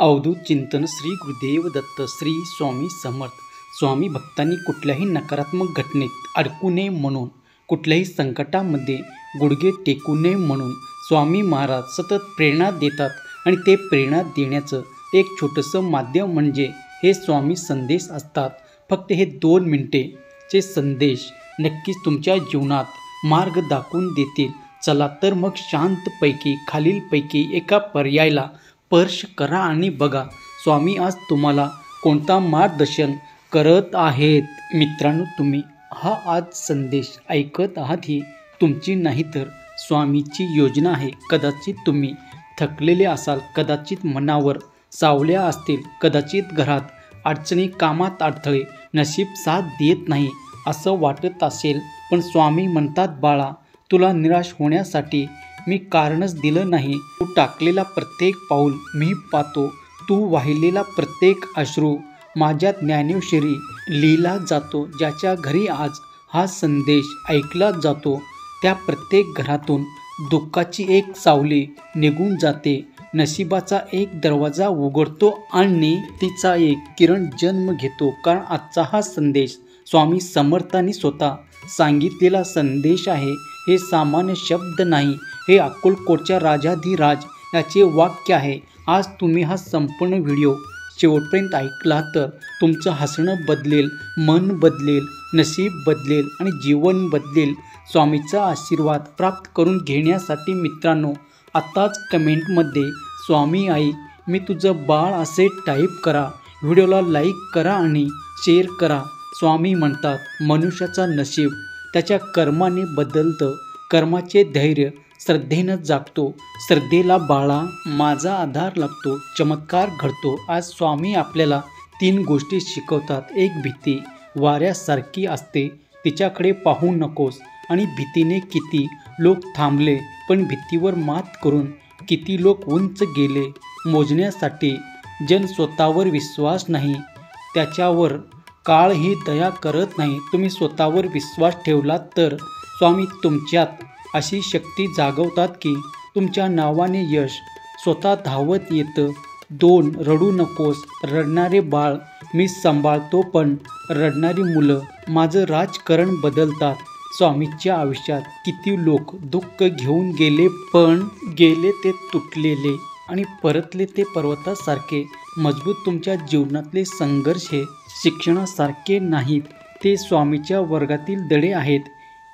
अवधूत चिंतन श्री गुरुदेव दत्त श्री स्वामी समर्थ. स्वामी भक्तांनी कुठल्याही नकारात्मक घटनेत अडकू नये म्हणून, कुठल्याही संकटामध्ये गुडघे टेकू नये म्हणून स्वामी महाराज सतत प्रेरणा देतात. आणि ते प्रेरणा देण्याचं एक छोटंसं माध्यम म्हणजे हे स्वामी संदेश असतात. फक्त हे 2 मिनिटेचे संदेश नक्कीच तुमच्या जीवनात मार्ग दाखवून देतील. चला तर मग शांतपैकी खालीलपैकी एका पर्यायाला स्पर्श करा आणि बघा स्वामी आज तुम्हाला कोणता मार्गदर्शन करत आहेत. मित्रांनो, तुम्ही हा आज संदेश ऐकत आहात ही तुमची नाही तर स्वामीची योजना आहे. कदाचित तुम्ही थकलेले असाल, कदाचित मनावर सावल्या असतील, कदाचित घरात अडचणी, कामात अडथळे, नशीब साथ देत नाही असं वाटत असेल. पण स्वामी म्हणतात, बाळा, तुला निराश होण्यासाठी मी कारणच दिलं नाही. तू टाकलेला प्रत्येक पाऊल मी पाहतो. तू वाहिलेला प्रत्येक अश्रू माझ्या ज्ञानेश्वरी लिहिला जातो. ज्याच्या घरी आज हा संदेश ऐकला जातो त्या प्रत्येक घरातून दुःखाची एक सावली निघून जाते. नशिबाचा एक दरवाजा उघडतो आणि तिचा एक किरण जन्म घेतो. कारण आजचा हा संदेश स्वामी समर्थांनी स्वतः सांगितलेला संदेश आहे. हे सामान्य शब्द नाही, हे अक्कलकोटच्या राजाधिराज याचे वाक्य आहे. आज तुम्ही हा संपूर्ण व्हिडिओ शेवटपर्यंत ऐकला तर तुमचं हसणं बदलेल, मन बदलेल, नशीब बदलेल आणि जीवन बदलेल. स्वामीचा आशीर्वाद प्राप्त करून घेण्यासाठी मित्रांनो, आत्ताच कमेंटमध्ये स्वामी आई मी तुझं बाळ असे टाईप करा. व्हिडिओला लाईक करा आणि शेअर करा. स्वामी म्हणतात, मनुष्याचा नशीब त्याच्या कर्माने बदलतं. कर्माचे धैर्य श्रद्धेनं जागतो. श्रद्धेला बाळा माझा आधार लागतो. चमत्कार घडतो. आज स्वामी आपल्याला 3 गोष्टी शिकवतात. एक, भीती वाऱ्यासारखी असते, तिच्याकडे पाहू नकोस. आणि भीतीने किती लोक थांबले, पण भीतीवर मात करून किती लोक उंच गेले मोजण्यासाठी. जन स्वतःवर विश्वास नाही त्याच्यावर काळही दया करत नाही. तुम्ही स्वतःवर विश्वास ठेवलात तर स्वामी तुमच्यात अशी शक्ती जागवतात की तुमच्या नावाने यश स्वतः धावत येतं. 2, रडू नकोस. रडणारे बाळ मी सांभाळतो, पण रडणारी मुलं माझं राजकारण बदलतात. स्वामीच्या आयुष्यात किती लोक दुःख घेऊन गेले, पण गेले ते तुटलेले आणि परतले ते पर्वतासारखे मजबूत. तुमच्या जीवनातले संघर्ष हे शिक्षणासारखे नाहीत, ते स्वामीच्या वर्गातील धडे आहेत.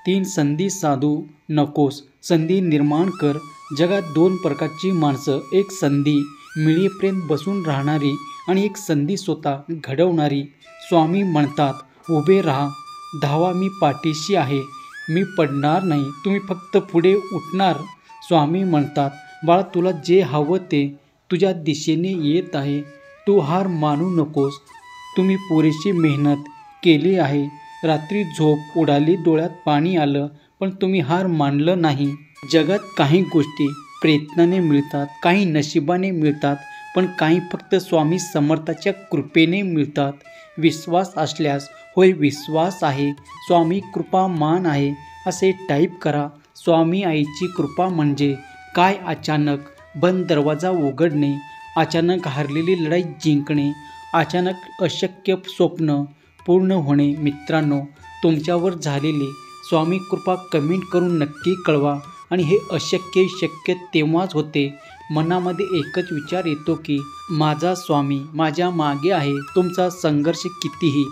3, संधी साधू नकोस, संधी निर्माण कर. जगात 2 प्रकारची माणसं, एक संधी मिळेपर्यंत बसून राहणारी आणि एक संधी स्वतः घडवणारी. स्वामी म्हणतात, उभे राहा, धावा, मी पाठीशी आहे, मी पडणार नाही, तुम्ही फक्त पुढे उठणार. स्वामी म्हणतात, बाळा, तुला जे हवं ते तुझ्या दिशेने येत आहे. तू हार मानू नकोस. तुम्ही पुरेशी मेहनत केली आहे. रात्री झोप उडाली, डोळ्यात पाणी आलं, पण तुम्ही हार मानलं नाही. जगात काही गोष्टी प्रयत्नाने मिळतात, काही नशिबाने मिळतात, पण काही फक्त स्वामी समर्थाच्या कृपेने मिळतात. विश्वास असल्यास होय विश्वास आहे. स्वामी कृपा मान आहे असे टाईप करा. स्वामी आईची कृपा म्हणजे काय? अचानक बंद दरवाजा उघडणे, अचानक हारलेली लढाई जिंकणे, अचानक अशक्य स्वप्न पूर्ण होणे. मित्रांनो, तुमच्यावर झालेली स्वामी कृपा कमेंट करून नक्की कळवा. आणि हे अशक्य शक्य तेव्हाच होते. मनामध्ये एकच विचार येतो की माझा स्वामी माझ्या मागे आहे. तुमचा संघर्ष कितीही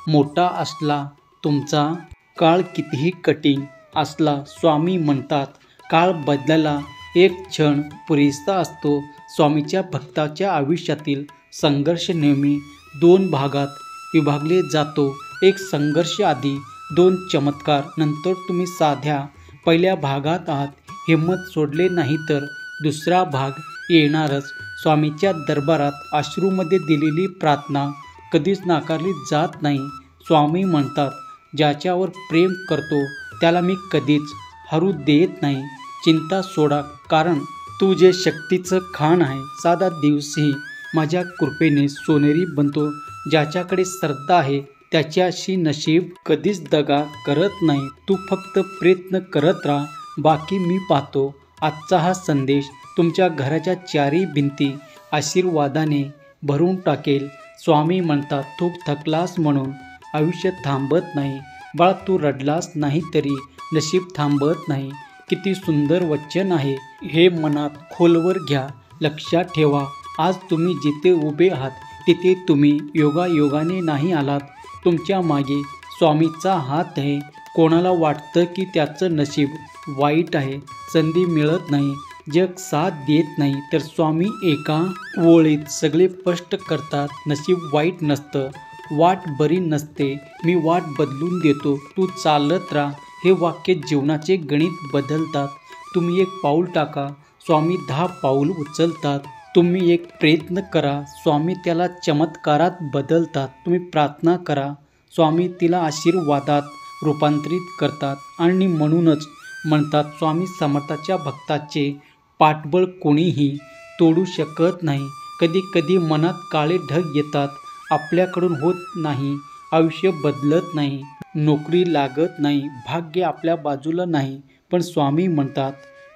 मोठा असला, तुमचा काळ कितीही कठीण असला, स्वामी म्हणतात, काळ बदलायला एक क्षण पुरेसा असतो. स्वामीच्या भक्ताच्या आयुष्यातील संघर्ष नेहमी 2 भागात विभागले जातो. एक संघर्ष आधी, 2 चमत्कार नंतर. तुम्ही साध्या पहिल्या भागात आहात. हिंमत सोडले नाही तर दुसरा भाग येणारच. स्वामीच्या दरबारात अश्रूमध्ये दिलेली प्रार्थना कधीच नाकारली जात नाही. स्वामी म्हणतात, ज्याच्यावर प्रेम करतो त्याला मी कधीच हरू देत नाही. चिंता सोडा, कारण तू जे शक्तीचं खाण आहे. साधा दिवसही माझ्या कृपेने सोनेरी बनतो. ज्याच्याकडे श्रद्धा आहे त्याच्याशी नशीब कधीच दगा करत नाही. तू फक्त प्रयत्न करत राहा, बाकी मी पाहतो. आजचा हा संदेश तुमच्या घराच्या 4ही भिंती आशीर्वादाने भरून टाकेल. स्वामी म्हणतात, तू थकलास म्हणून आयुष्य थांबत नाही. बाळ, तू रडलास नाही तरी नशीब थांबत नाही. किती सुंदर वचन आहे हे. मनात खोलवर घ्या. लक्षात ठेवा, आज तुम्ही जिथे उभे आहात तिथे तुम्ही योगायोगाने नाही आलात. तुमच्या मागे स्वामीचा हात आहे. कोणाला वाटतं की त्याचं नशीब वाईट आहे, संधी मिळत नाही, जग साथ देत नाही, तर स्वामी एका ओळीत सगळे स्पष्ट करतात. नशीब वाईट नसतं, वाट बरी नसते, मी वाट बदलून देतो, तू चालत राहा. हे वाक्य जीवनाचे गणित बदलतात. तुम्ही एक पाऊल टाका, स्वामी 10 पाऊल उचलतात. तुम्ही एक प्रयत्न करा, स्वामी त्याला चमत्कारात बदलतात. तुम्ही प्रार्थना करा, स्वामी तिला आशीर्वादात रूपांतरित करतात. आणि म्हणूनच म्हणतात, स्वामी समर्थाच्या भक्ताचे पाठबळ कोणीही तोडू शकत नाही. कधी कधी मनात काळे ढग येतात, आपल्याकडून होत नाही, आयुष्य बदलत नाही, नोकरी लागत नाही, भाग्य आपल्या बाजूला नाही. पण स्वामी म्हणतात,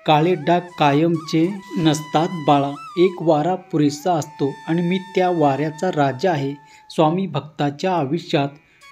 काळे डाग कायमचे नसतात बाळा, एक वारा पुरेसा असतो आणि मी त्या वाऱ्याचा राजा आहे. स्वामी भक्ताच्या आयुष्यात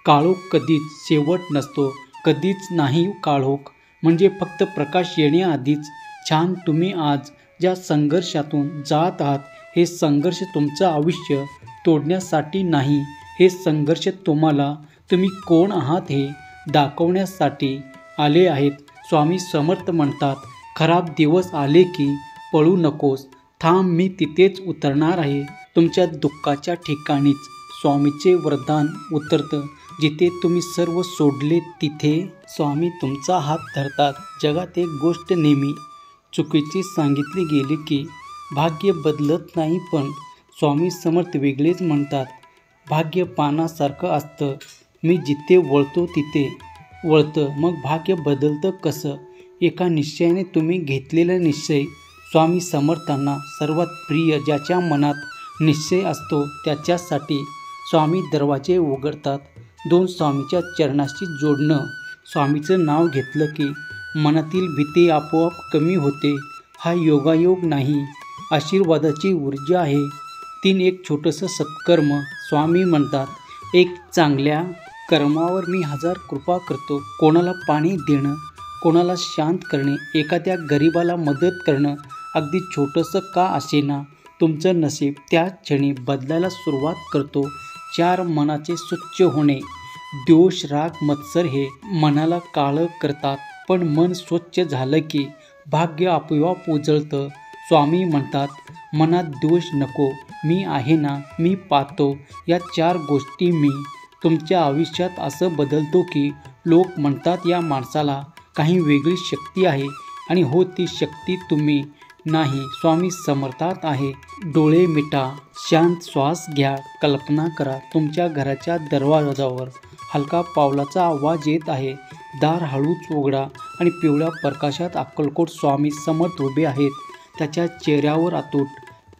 काळोख कधीच शेवट नसतो, कधीच नाही. काळोख म्हणजे फक्त प्रकाश येण्याआधीच. छान. तुम्ही आज ज्या संघर्षातून जात आहात, हे संघर्ष तुमचं आयुष्य तोडण्यासाठी नाही. हे संघर्ष तुम्ही कोण आहात हे दाखवण्यासाठी आले आहेत. स्वामी समर्थ म्हणतात, खराब दिवस आले की पळू नकोस, थांब, मी तिथेच उतरणार आहे. तुमच्या दुःखाच्या ठिकाणीच स्वामीचे वरदान उतरतं. जिथे तुम्ही सर्व सोडले तिथे स्वामी तुमचा हात धरतात. जगात एक गोष्ट नेहमी चुकीची सांगितली गेली की भाग्य बदलत नाही, पण स्वामी समर्थ वेगळेच म्हणतात, भाग्य पानासारखं असतं, मी जिथे वळतो तिथे वळतं. मग भाग्य बदलतं कसं? एका निश्चयाने. तुम्ही घेतलेला निश्चय स्वामी समर्थांना सर्वात प्रिय. ज्याच्या मनात निश्चय असतो त्याच्यासाठी स्वामी दरवाजे उघडतात. 2 स्वामीच्या चरणाशी जोडणं. स्वामीचं नाव घेतलं की मनातील भीती आपोआप कमी होते. हा योगायोग नाही, आशीर्वादाची ऊर्जा आहे. 3 एक छोटंसं सत्कर्म. स्वामी म्हणतात, एक चांगल्या कर्मावर मी 1000 कृपा करतो. कोणाला पाणी देणं, कोणाला शांत करणे, एखाद्या गरिबाला मदत करणं, अगदी छोटंसं का असेना, तुमचं नशीब त्याच क्षणी बदलायला सुरुवात करतो. 4 मनाचे स्वच्छ होणे. दोष, राग, मत्सर हे मनाला काळं करतात, पण मन स्वच्छ झालं की भाग्य आपोआप उजळतं. स्वामी म्हणतात, मनात दोष नको, मी आहे ना, मी पाहतो. या 4 गोष्टी मी तुमच्या आयुष्यात असं बदलतो की लोक म्हणतात, या माणसाला काही वेगळी शक्ती आहे. आणि हो, ती शक्ती तुम्ही नाही, स्वामी समर्थात आहे. डोळे मिटा, शांत श्वास घ्या. कल्पना करा, तुमच्या घराच्या दरवाजावर हलका पावलाचा आवाज येत आहे. दार हळूच उघडा आणि पिवळ्या प्रकाशात अक्कलकोट स्वामी समर्थ उभे आहेत. त्याच्या चेहऱ्यावर अतूट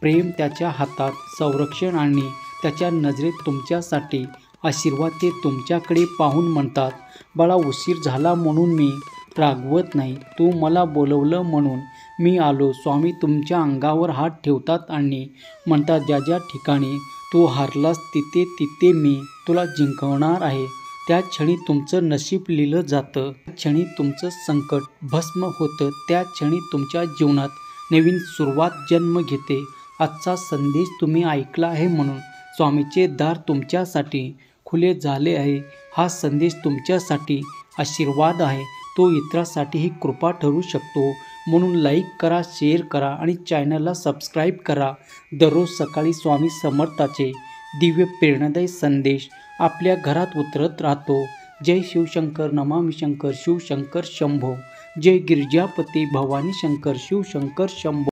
प्रेम, त्याच्या हातात संरक्षण आणि त्याच्या नजरेत तुमच्यासाठी आशीर्वाद. ते तुमच्याकडे पाहून म्हणतात, बाळा, उशीर झाला म्हणून मी रागवत नाही, तू मला बोलवलं म्हणून मी आलो. स्वामी तुमच्या अंगावर हात ठेवतात आणि म्हणतात, ज्या ज्या ठिकाणी तू हारलास तिथे तिथे मी तुला जिंकवणार आहे. त्या क्षणी तुमचं नशीब लिहिलं जातं, त्या क्षणी तुमचं संकट भस्म होतं, त्या क्षणी तुमच्या जीवनात नवीन सुरुवात जन्म घेते. आजचा संदेश तुम्ही ऐकला आहे म्हणून स्वामीचे दार तुमच्यासाठी खुले झाले आहे. हा संदेश तुमच्यासाठी आशीर्वाद आहे, तो इतरांसाठीही कृपा ठरू शकतो. म्हणून लाईक करा, शेअर करा आणि चॅनलला सबस्क्राईब करा. दररोज सकाळी स्वामी समर्थाचे दिव्य प्रेरणादायी संदेश आपल्या घरात उतरत राहतो. जय शिवशंकर, नमामि शंकर, शिवशंकर शंभो. जय गिरिजापती भवानी शंकर, शिवशंकर शंभो.